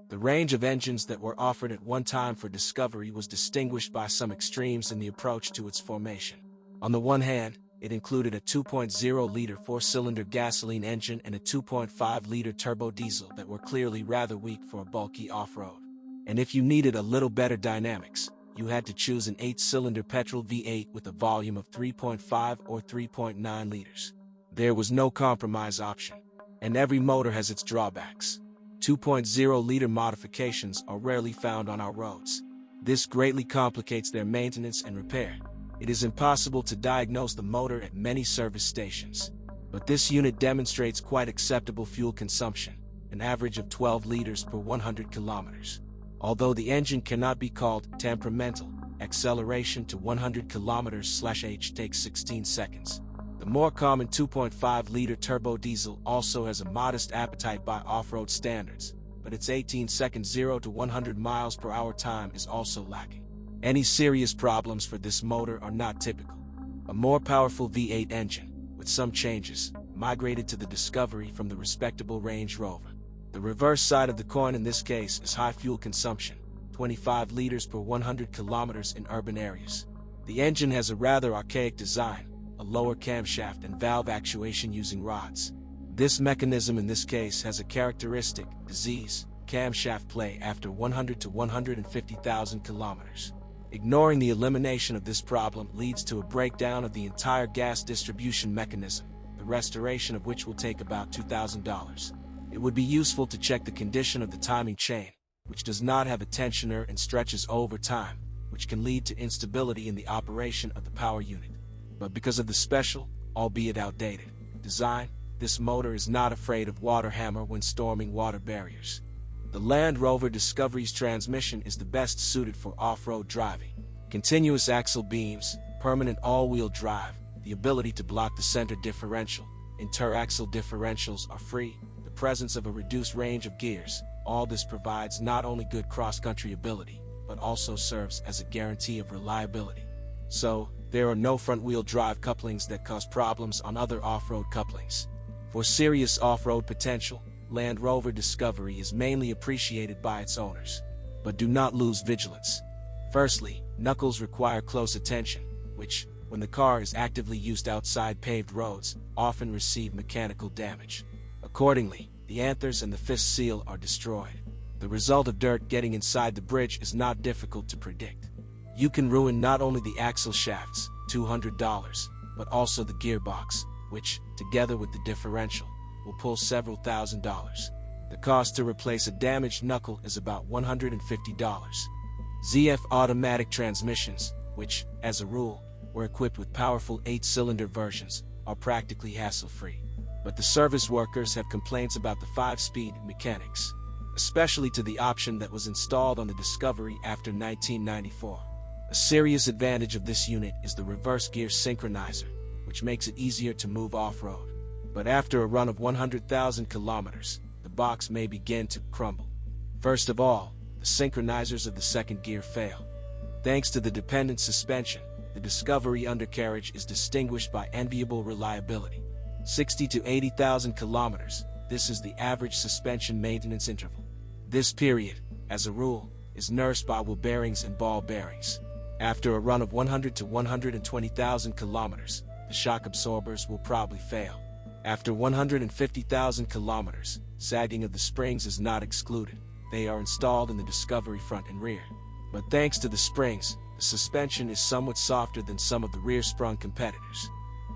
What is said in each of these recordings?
The range of engines that were offered at one time for Discovery was distinguished by some extremes in the approach to its formation. On the one hand, it included a 2.0-liter four-cylinder gasoline engine and a 2.5-liter turbo diesel that were clearly rather weak for a bulky off-road. And if you needed a little better dynamics, you had to choose an 8-cylinder petrol V8 with a volume of 3.5 or 3.9 liters. There was no compromise option, and every motor has its drawbacks. 2.0-liter modifications are rarely found on our roads. This greatly complicates their maintenance and repair. It is impossible to diagnose the motor at many service stations. But this unit demonstrates quite acceptable fuel consumption, an average of 12 liters per 100 kilometers. Although the engine cannot be called temperamental, acceleration to 100 km/h takes 16 seconds. The more common 2.5-liter turbo diesel also has a modest appetite by off-road standards, but its 18-second 0 to 100 miles per hour time is also lacking. Any serious problems for this motor are not typical. A more powerful V8 engine, with some changes, migrated to the Discovery from the respectable Range Rover. The reverse side of the coin in this case is high fuel consumption, 25 liters per 100 kilometers in urban areas. The engine has a rather archaic design, a lower camshaft and valve actuation using rods. This mechanism in this case has a characteristic disease, camshaft play after 100 to 150,000 kilometers. Ignoring the elimination of this problem leads to a breakdown of the entire gas distribution mechanism, the restoration of which will take about $2,000. It would be useful to check the condition of the timing chain, which does not have a tensioner and stretches over time, which can lead to instability in the operation of the power unit. But because of the special, albeit outdated, design, this motor is not afraid of water hammer when storming water barriers. The Land Rover Discovery's transmission is the best suited for off-road driving. Continuous axle beams, permanent all-wheel drive, the ability to block the center differential, inter-axle differentials are free, the presence of a reduced range of gears, all this provides not only good cross-country ability, but also serves as a guarantee of reliability. So, there are no front-wheel drive couplings that cause problems on other off-road couplings. For serious off-road potential, Land Rover Discovery is mainly appreciated by its owners. But do not lose vigilance. Firstly, knuckles require close attention, which, when the car is actively used outside paved roads, often receive mechanical damage. Accordingly, the anthers and the fist seal are destroyed. The result of dirt getting inside the bridge is not difficult to predict. You can ruin not only the axle shafts, $200, but also the gearbox, which, together with the differential, will pull several $1,000s. The cost to replace a damaged knuckle is about $150. ZF automatic transmissions, which, as a rule, were equipped with powerful 8-cylinder versions, are practically hassle-free. But the service workers have complaints about the 5-speed mechanics, especially to the option that was installed on the Discovery after 1994. A serious advantage of this unit is the reverse gear synchronizer, which makes it easier to move off-road. But after a run of 100,000 kilometers, the box may begin to crumble. First of all, the synchronizers of the second gear fail. Thanks to the dependent suspension, the Discovery undercarriage is distinguished by enviable reliability. 60 to 80,000 kilometers, this is the average suspension maintenance interval. This period, as a rule, is nursed by wheel bearings and ball bearings. After a run of 100 to 120,000 kilometers, the shock absorbers will probably fail. After 150,000 kilometers, sagging of the springs is not excluded. They are installed in the Discovery front and rear. But thanks to the springs, the suspension is somewhat softer than some of the rear-sprung competitors.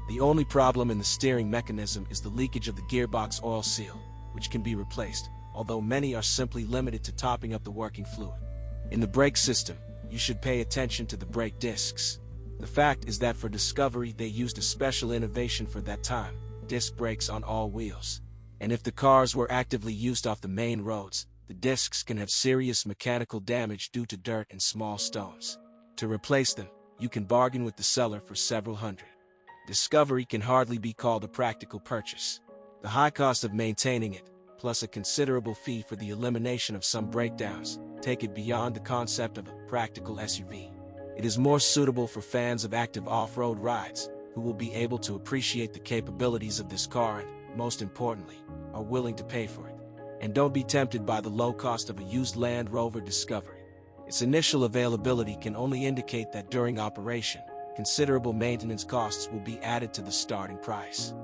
The only problem in the steering mechanism is the leakage of the gearbox oil seal, which can be replaced, although many are simply limited to topping up the working fluid. In the brake system, you should pay attention to the brake discs. The fact is that for Discovery they used a special innovation for that time, disc brakes on all wheels. And if the cars were actively used off the main roads, the discs can have serious mechanical damage due to dirt and small stones. To replace them, you can bargain with the seller for several hundred. Discovery can hardly be called a practical purchase. The high cost of maintaining it, plus a considerable fee for the elimination of some breakdowns, take it beyond the concept of a practical SUV. It is more suitable for fans of active off-road rides, who will be able to appreciate the capabilities of this car and, most importantly, are willing to pay for it. And don't be tempted by the low cost of a used Land Rover Discovery. Its initial availability can only indicate that during operation, considerable maintenance costs will be added to the starting price.